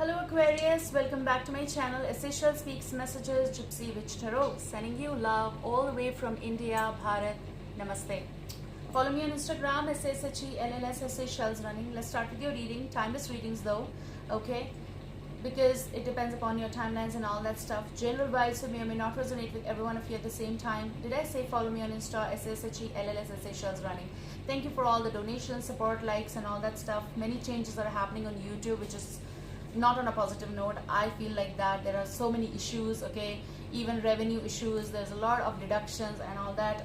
Hello Aquarius, welcome back to my channel Essential Speaks Messages Gypsy Witch Tarot, sending you love all the way from India, Bharat. Namaste. Follow me on Instagram SSHELLS Shells Running. Let's start with your reading. Timeless readings though, okay? Because it depends upon your timelines and all that stuff. General vibes may or may not resonate with every one of you at the same time. Did I say follow me on Insta SSHELLS Shells Running? Thank you for all the donations, support, likes and all that stuff. Many changes are happening on YouTube, which is not on a positive note. I feel like that there are so many issues, okay, even revenue issues, there's a lot of deductions and all that.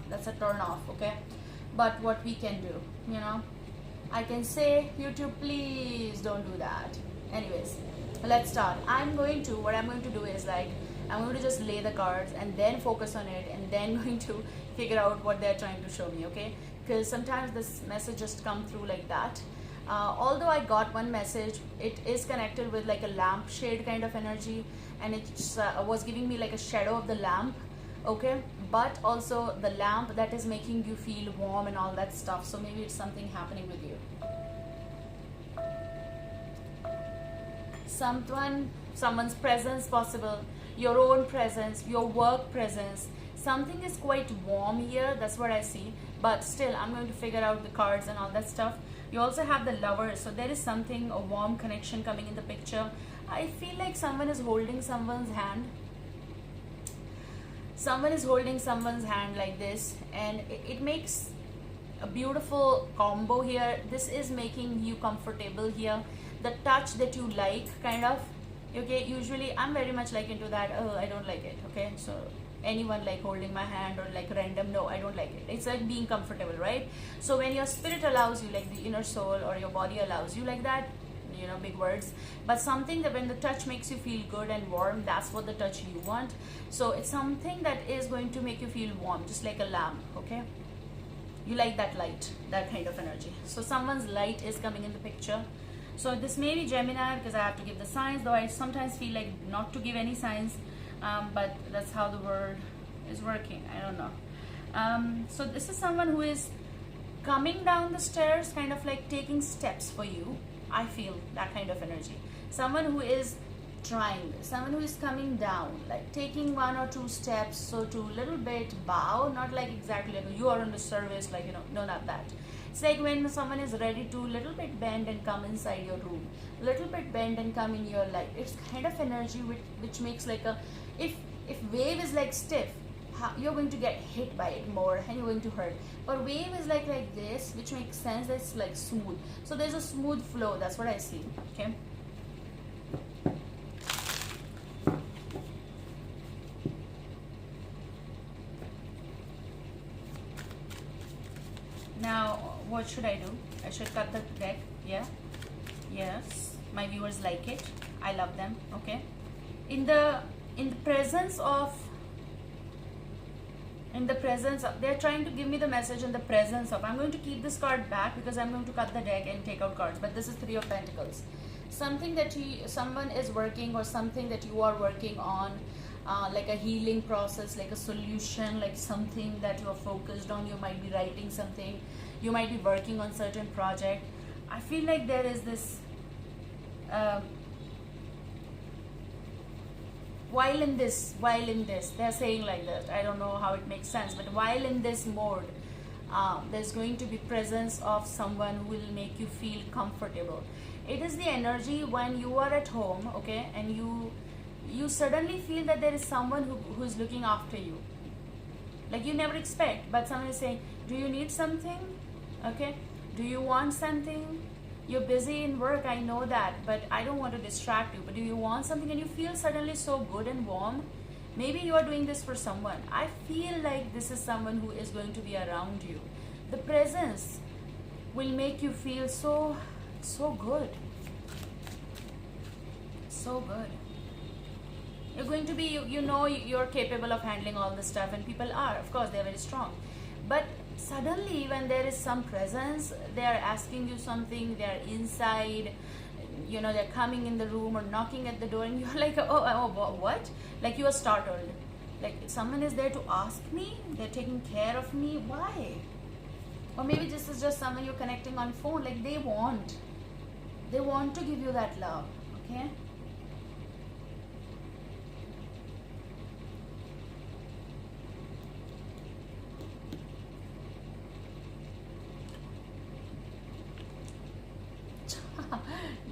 That's a turn off, okay? But what we can do, you know, I can say, YouTube, please don't do that. Anyways, let's start. What I'm going to do is like, I'm going to just lay the cards and then focus on it and then going to figure out what they're trying to show me, okay? Because sometimes this message just come through like that. Although I got one message, it is connected with like a lampshade kind of energy, and it was giving me like a shadow of the lamp, okay, but also the lamp that is making you feel warm and all that stuff. So maybe it's something happening with you. Someone's presence possible, your own presence, your work presence. Something is quite warm here, that's what I see, but still I'm going to figure out the cards and all that stuff. You also have the Lovers, so there is something, a warm connection coming in the picture. I feel like someone is holding someone's hand. Someone is holding someone's hand like this, and it makes a beautiful combo here. This is making you comfortable here. The touch that you like, kind of, okay, usually I'm very much like into that. Oh, I don't like it, okay? So anyone like holding my hand or like random, no, I don't like it. It's like being comfortable, right? So when your spirit allows you, like the inner soul or your body allows you like that, you know, big words, but something that when the touch makes you feel good and warm, that's what the touch you want. So it's something that is going to make you feel warm, just like a lamp, okay? You like that light, that kind of energy. So someone's light is coming in the picture. So this may be Gemini, because I have to give the signs, though I sometimes feel like not to give any signs. But that's how the word is working. I don't know. So this is someone who is coming down the stairs, kind of like taking steps for you. I feel that kind of energy. Someone who is trying this, someone who is coming down, like taking one or two steps, so to a little bit bow, not like exactly like you are on the service, like, you know, no, not that. It's like when someone is ready to little bit bend and come inside your room, little bit bend and come in your life. It's kind of energy which makes like a, if wave is like stiff, you're going to get hit by it more and you're going to hurt. But wave is like this, which makes sense. It's like smooth. So there's a smooth flow. That's what I see. Okay. Now, what should I do? I should cut the deck. Yeah. Yes. My viewers like it. I love them. Okay. In the presence of, they're trying to give me the message in the presence of, I'm going to keep this card back because I'm going to cut the deck and take out cards, but this is Three of Pentacles. Something that someone is working, or something that you are working on, like a healing process, like a solution, like something that you are focused on. You might be writing something, you might be working on certain project. I feel like there is this while in this, they're saying like that. I don't know how it makes sense, but while in this mode, there's going to be presence of someone who will make you feel comfortable. It is the energy when you are at home, okay, and you suddenly feel that there is someone who's looking after you, like you never expect, but someone is saying, do you need something, okay, do you want something? You're busy in work, I know that, but I don't want to distract you. But do you want something? And you feel suddenly so good and warm. Maybe you are doing this for someone. I feel like this is someone who is going to be around you. The presence will make you feel so good. So good. You're going to be, you know, you're capable of handling all this stuff, and people are, of course, they're very strong. But suddenly when there is some presence, they are asking you something, they are inside, you know, they're coming in the room or knocking at the door, and you're like, oh, what? Like you are startled. Like someone is there to ask me, they're taking care of me, why? Or maybe this is just someone you're connecting on phone, like they want to give you that love, Okay.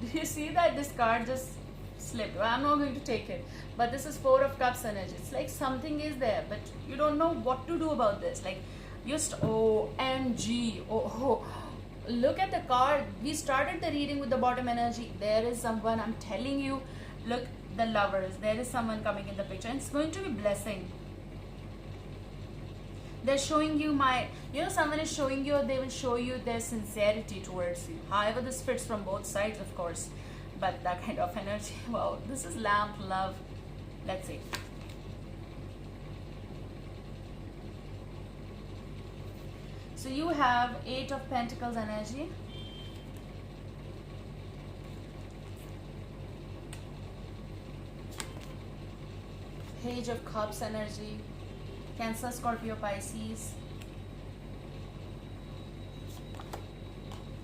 Do you see that this card just slipped? Well, I'm not going to take it. But this is Four of Cups energy. It's like something is there, but you don't know what to do about this. Like, just OMG. Oh, look at the card. We started the reading with the bottom energy. There is someone, I'm telling you, look, the Lovers. There is someone coming in the picture. And it's going to be blessing. They're showing you someone is showing you, they will show you their sincerity towards you. However, this fits from both sides, of course. But that kind of energy, wow, this is lamp, love. Let's see. So you have Eight of Pentacles energy. Page of Cups energy. Cancer, Scorpio, Pisces.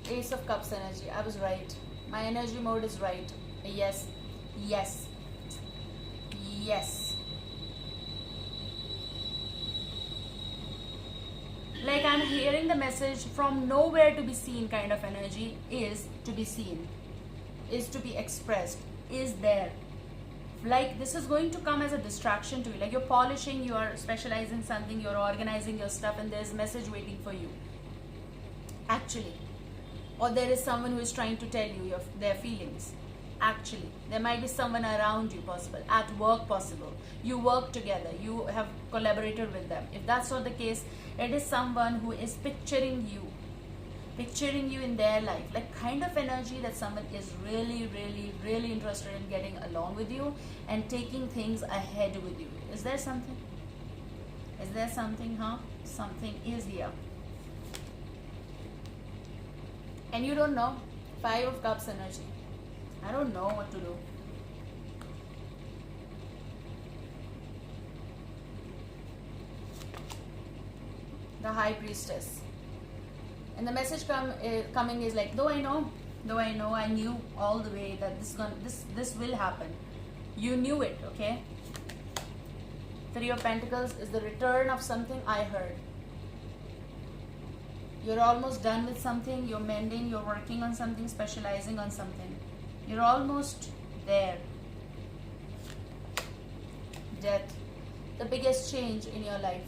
Ace of Cups energy. I was right. My energy mode is right. Yes. Yes. Yes. Like I'm hearing the message from nowhere to be seen kind of energy is to be seen. Is to be expressed. Is there. Like this is going to come as a distraction to you. Like you're polishing, you are specializing something, you're organizing your stuff, and there's a message waiting for you. Actually. Or there is someone who is trying to tell you their feelings. Actually. There might be someone around you possible. At work possible. You work together. You have collaborated with them. If that's not the case, it is someone who is picturing you in their life, like kind of energy that someone is really, really, really interested in getting along with you and taking things ahead with you. Is there something? Is there something, huh? Something is here. And you don't know. Five of Cups energy. I don't know what to do. The High Priestess. And the message coming is like, though I know, I knew all the way that this will happen. You knew it, okay? Three of Pentacles is the return of something I heard. You're almost done with something, you're mending, you're working on something, specializing on something. You're almost there. Death. The biggest change in your life.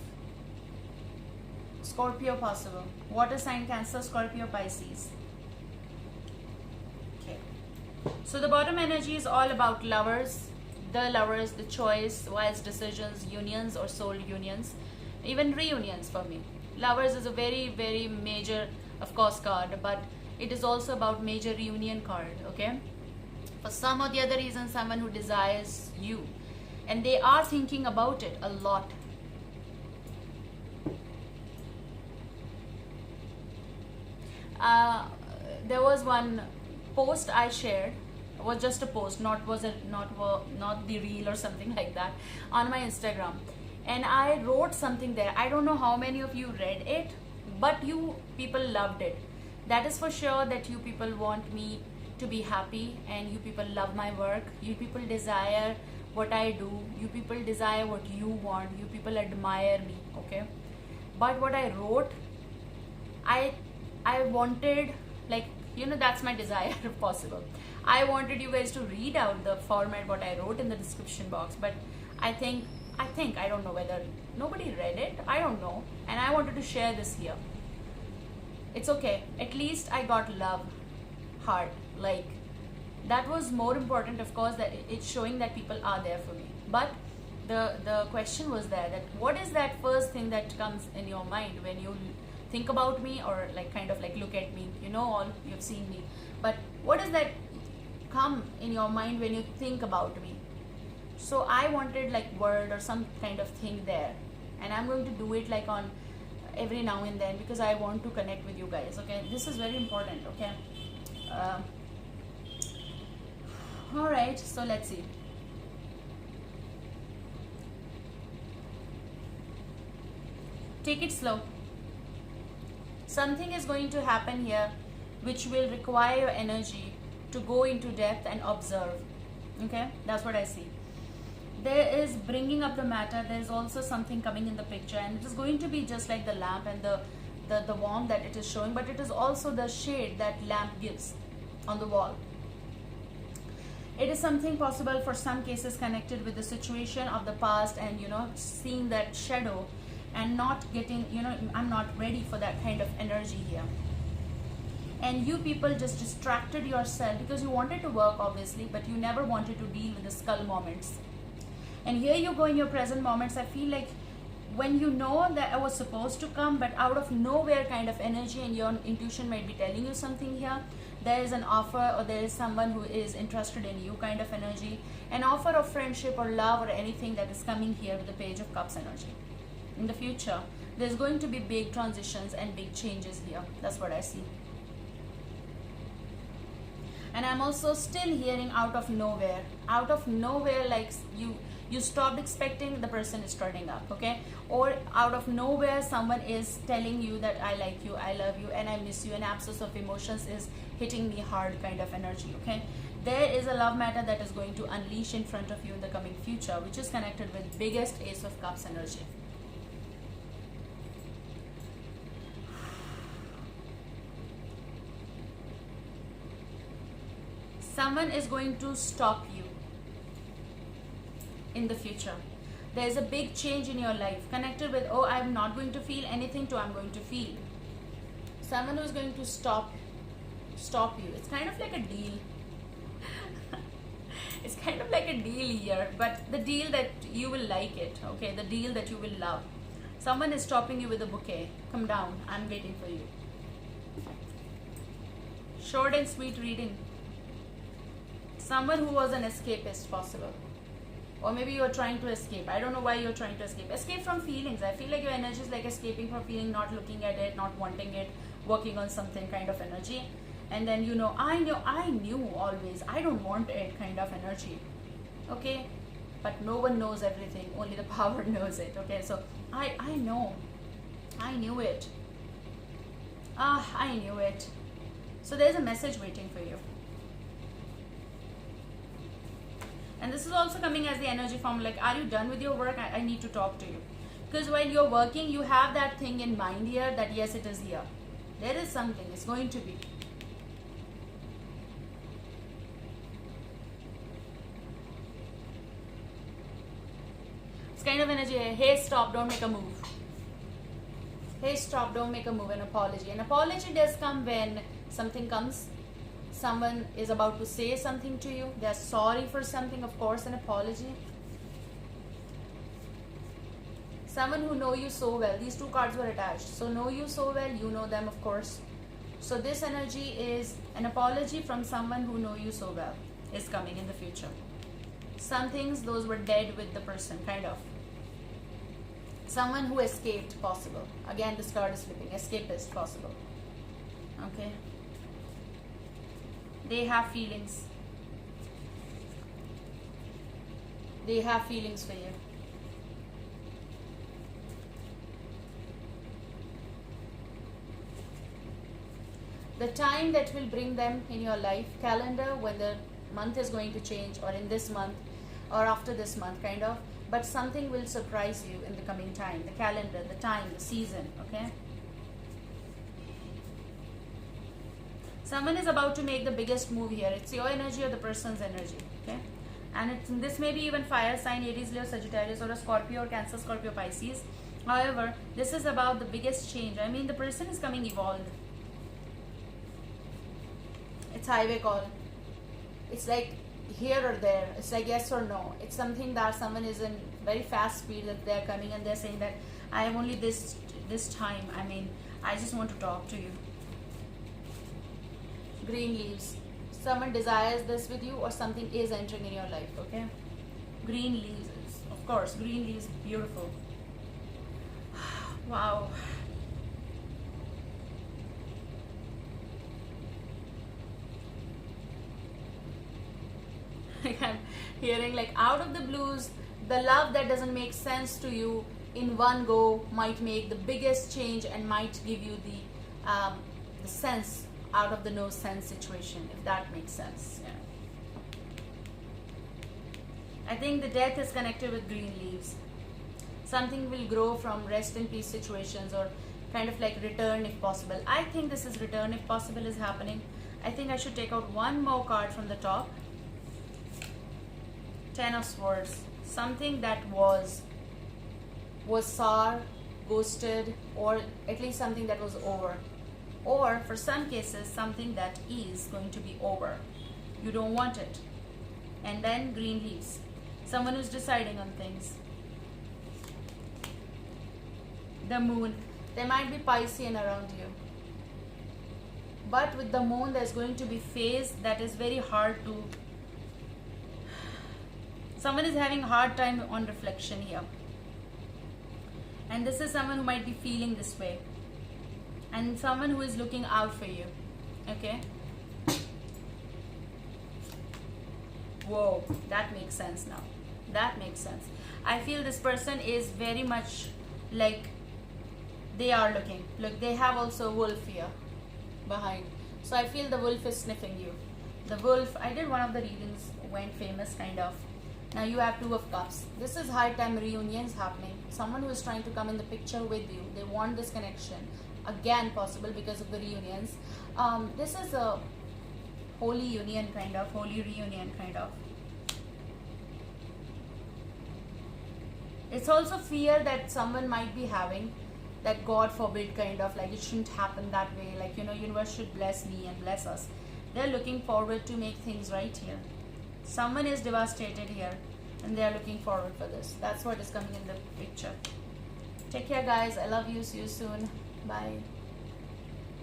Scorpio possible. Water sign, Cancer, Scorpio, Pisces. Okay. So the bottom energy is all about lovers. The lovers, the choice, wise decisions, unions or soul unions. Even reunions for me. Lovers is a very, very major, of course, card. But it is also about major reunion card. Okay. For some or the other reason, someone who desires you. And they are thinking about it a lot. There was one post I shared. It was just a post, not the reel or something like that, on my Instagram, and I wrote something there. I don't know how many of you read it, but you people loved it. That is for sure that you people want me to be happy, and you people love my work. You people desire what I do. You people desire what you want. You people admire me, okay? But what I wrote, I wanted, like, that's my desire if possible. I wanted you guys to read out the format what I wrote in the description box, but I think I don't know whether nobody read it. I don't know, and I wanted to share this here. It's okay. At least I got love, heart. Like, that was more important, of course, that it's showing that people are there for me. But the question was there, that what is that first thing that comes in your mind when you think about me, or like kind of like look at me, all you've seen me, but what does that come in your mind when you think about me? So I wanted like word or some kind of thing there, and I'm going to do it like on every now and then, because I want to connect with you guys. Okay, this is very important. Okay, all right, so let's see. Take it slow. Something is going to happen here which will require your energy to go into depth and observe. Okay, that's what I see. There is bringing up the matter. There's also something coming in the picture, and it is going to be just like the lamp and the warmth that it is showing, but it is also the shade that lamp gives on the wall. It is something possible for some cases connected with the situation of the past, and seeing that shadow and not getting, I'm not ready for that kind of energy here. And you people just distracted yourself because you wanted to work, obviously, but you never wanted to deal with the skull moments. And here you go in your present moments. I feel like when you know that I was supposed to come, but out of nowhere kind of energy, and your intuition might be telling you something here. There is an offer, or there is someone who is interested in you kind of energy. An offer of friendship or love or anything that is coming here with the Page of Cups energy. In the future, there's going to be big transitions and big changes here. That's what I see. And I'm also still hearing out of nowhere. Out of nowhere, like you stopped expecting, the person is turning up, okay? Or out of nowhere, someone is telling you that I like you, I love you, and I miss you. An absence of emotions is hitting me hard kind of energy, okay? There is a love matter that is going to unleash in front of you in the coming future, which is connected with biggest Ace of Cups energy. Someone is going to stop you in the future. There is a big change in your life connected with, oh, I'm not going to feel anything, to I'm going to feel. Someone who is going to stop you. It's kind of like a deal. It's kind of like a deal here, but the deal that you will like it, okay? The deal that you will love. Someone is stopping you with a bouquet. Come down, I'm waiting for you. Short and sweet reading. Someone who was an escapist, possible. Or maybe you're trying to escape. I don't know why you're trying to escape. Escape from feelings. I feel like your energy is like escaping from feeling, not looking at it, not wanting it, working on something kind of energy. And then I knew always, I don't want it kind of energy. Okay? But no one knows everything. Only the power knows it. Okay? So I know. I knew it. I knew it. So there's a message waiting for you. And this is also coming as the energy from like, are you done with your work? I need to talk to you. Because while you're working, you have that thing in mind here that yes, it is here. There is something. It's going to be. It's kind of energy. Hey, stop. Don't make a move. Hey, stop. Don't make a move. An apology. An apology does come when something comes. Someone is about to say something to you. They're sorry for something. Of course, an apology. Someone who know you so well. These two cards were attached. So know you so well. You know them, of course. So this energy is an apology from someone who know you so well. Is coming in the future. Some things, those were dead with the person, kind of. Someone who escaped, possible. Again, this card is flipping. Escapist, possible. Okay. They have feelings. They have feelings for you. The time that will bring them in your life, calendar, when the month is going to change, or in this month, or after this month, kind of. But something will surprise you in the coming time. The calendar, the time, the season, okay? Someone is about to make the biggest move here. It's your energy or the person's energy, okay? And this may be even fire sign, Aries, Leo, Sagittarius, or a Scorpio or Cancer, Scorpio, Pisces. However, this is about the biggest change. I mean, the person is coming evolved. It's highway call. It's like here or there. It's like yes or no. It's something that someone is in very fast speed that they're coming and they're saying that I have only this time. I mean, I just want to talk to you. Green leaves. Someone desires this with you, or something is entering in your life, okay? Green leaves, of course, green leaves, beautiful. Wow. I'm hearing like out of the blues, the love that doesn't make sense to you in one go might make the biggest change and might give you the sense out of the no sense situation, if that makes sense. Yeah. I think the death is connected with green leaves. Something will grow from rest and peace situations, or kind of like return if possible. I think this is return if possible is happening. I think I should take out one more card from the top. Ten of Swords. Something that was sour, ghosted, or at least something that was over. Or for some cases, something that is going to be over. You don't want it. And then green leaves. Someone who's deciding on things. The moon. There might be Piscean around you. But with the moon, there's going to be phase that is very hard to... Someone is having a hard time on reflection here. And this is someone who might be feeling this way. And someone who is looking out for you. Okay? Whoa, that makes sense now. That makes sense. I feel this person is very much like they are looking. Look, they have also a wolf here behind. So I feel the wolf is sniffing you. The wolf, I did one of the readings, went famous kind of. Now you have Two of Cups. This is high time reunions happening. Someone who is trying to come in the picture with you. They want this connection. Again possible because of the reunions. This is a holy union kind of, holy reunion kind of. It's also fear that someone might be having, that God forbid kind of, like it shouldn't happen that way, like, you know, universe should bless me and bless us. They're looking forward to make things right here. Someone is devastated here and they are looking forward for this. That's what is coming in the picture. Take care guys. I love you. See you soon. Bye.